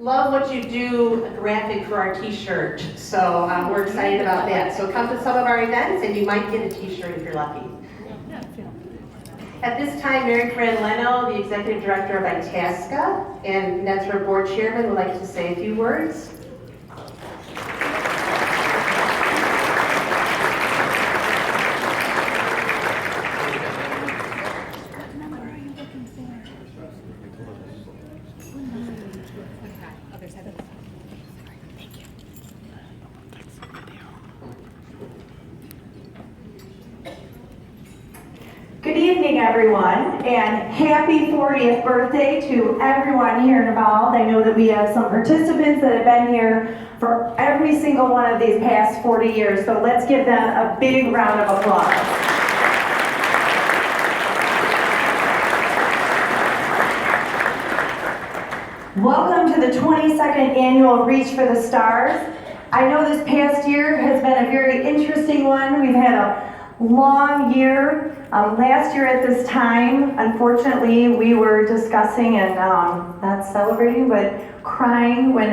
love what you do, a graphic for our t-shirt. So we're excited about that. So come to some of our events and you might get a t-shirt if you're lucky. At this time, Mary Fran Leno, the Executive Director of Itasca and NEDSRA Board Chairman, would like to say a few words. Good evening, everyone, and happy 40th birthday to everyone here involved. I know that we have some participants that have been here for every single one of these past 40 years, so let's give them a big round of applause. Welcome to the 22nd annual Reach for the Stars. I know this past year has been a very interesting one. We've had a long year. Last year at this time, unfortunately, we were discussing and not celebrating, but crying when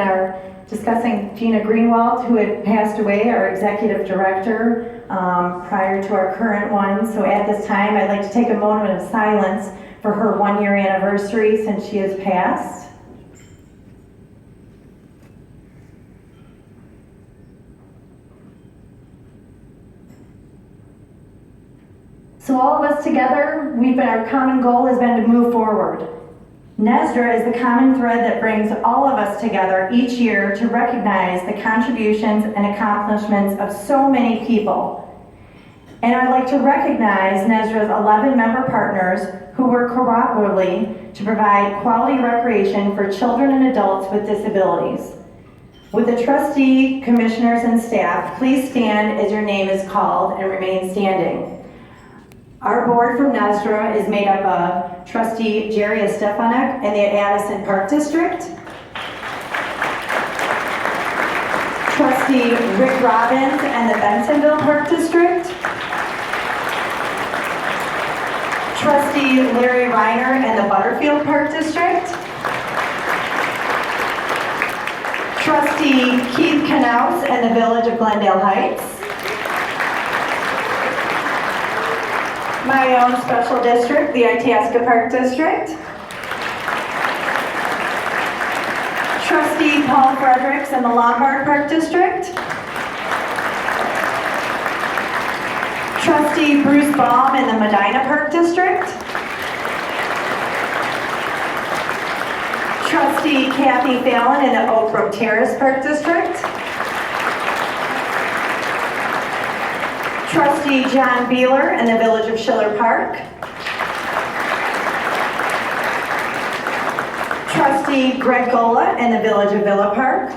discussing Gina Greenwald, who had passed away, our executive director, prior to our current one. So at this time, I'd like to take a moment of silence for her 1-year anniversary since she has passed. So all of us together, our common goal has been to move forward. NEDSRA is the common thread that brings all of us together each year to recognize the contributions and accomplishments of so many people. And I'd like to recognize NEDSRA's 11 member partners who work cooperatively to provide quality recreation for children and adults with disabilities. Would the trustee, commissioners, and staff please stand as your name is called and remain standing? Our board from NEDSRA is made up of Trustee Jerry Estefanek in the Addison Park District, Trustee Rick Robbins and the Bentonville Park District, Trustee Larry Reiner and the Butterfield Park District, Trustee Keith Knaus and the Village of Glendale Heights, my own special district, the Itasca Park District. Trustee Paul Fredericks in the Lombard Park District. Trustee Bruce Baum in the Medina Park District. Trustee Kathy Fallon in the Oak Brook Terrace Park District. Trustee John Beeler in the Village of Schiller Park. Trustee Greg Gola in the Village of Villa Park.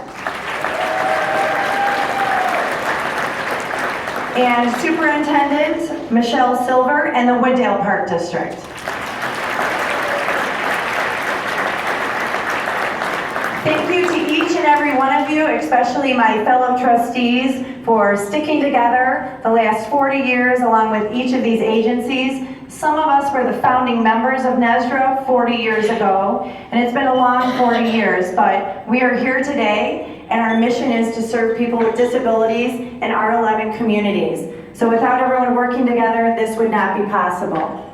And Superintendent Michelle Silver in the Wooddale Park District. Thank you to each and every one of you, especially my fellow trustees, for sticking together the last 40 years along with each of these agencies. Some of us were the founding members of NEDSRA 40 years ago, and it's been a long 40 years, but we are here today, and our mission is to serve people with disabilities in our 11 communities. So without everyone working together, this would not be possible.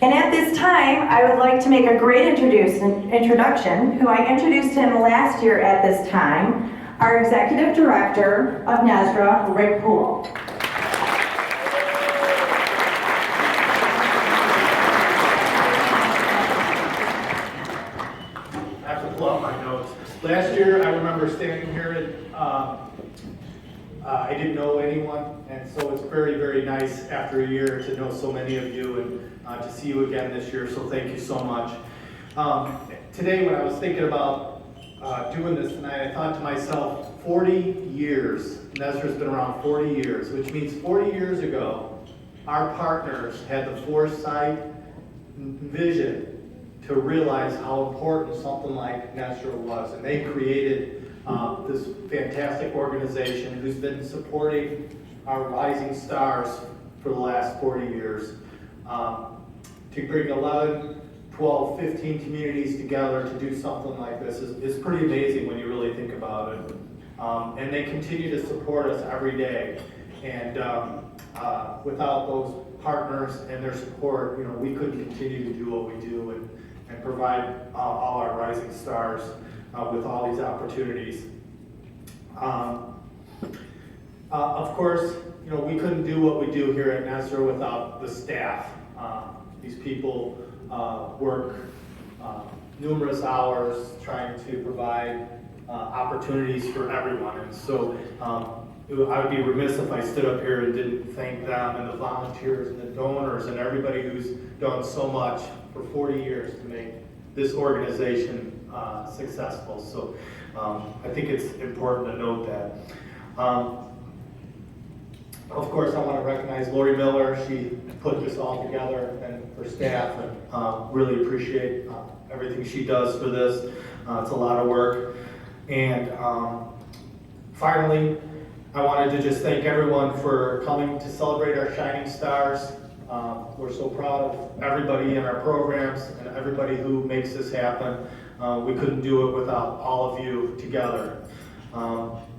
And at this time, I would like to make a great introduction, who I introduced him last year at this time, our Executive Director of NEDSRA, Rick Poole. I have to pull out my notes. Last year, I remember standing here and I didn't know anyone, and so it's very, very nice after a year to know so many of you and to see you again this year, so thank you so much. Today, when I was thinking about doing this tonight, I thought to myself, 40 years. NEDSRA's been around 40 years, which means 40 years ago, our partners had the foresight and vision to realize how important something like NEDSRA was. And they created this fantastic organization who's been supporting our rising stars for the last 40 years. To bring 11 12, 15 communities together to do something like this is pretty amazing when you really think about it. And they continue to support us every day. And without those partners and their support, we couldn't continue to do what we do and provide all our rising stars with all these opportunities. Of course, we couldn't do what we do here at NEDSRA without the staff. These people work numerous hours trying to provide opportunities for everyone. And so I would be remiss if I stood up here and didn't thank them and the volunteers and the donors and everybody who's done so much for 40 years to make this organization successful. So I think it's important to note that. Of course, I want to recognize Lori Miller. She put this all together, and her staff, and really appreciate everything she does for this. It's a lot of work. And finally, I wanted to just thank everyone for coming to celebrate our shining stars. We're so proud of everybody in our programs and everybody who makes this happen. We couldn't do it without all of you together.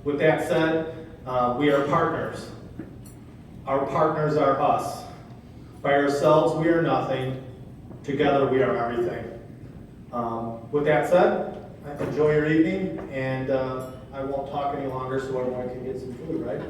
With that said, we are partners. Our partners are us. By ourselves, we are nothing. Together, we are everything. With that said, enjoy your evening, and I won't talk any longer so everyone can get some food, right?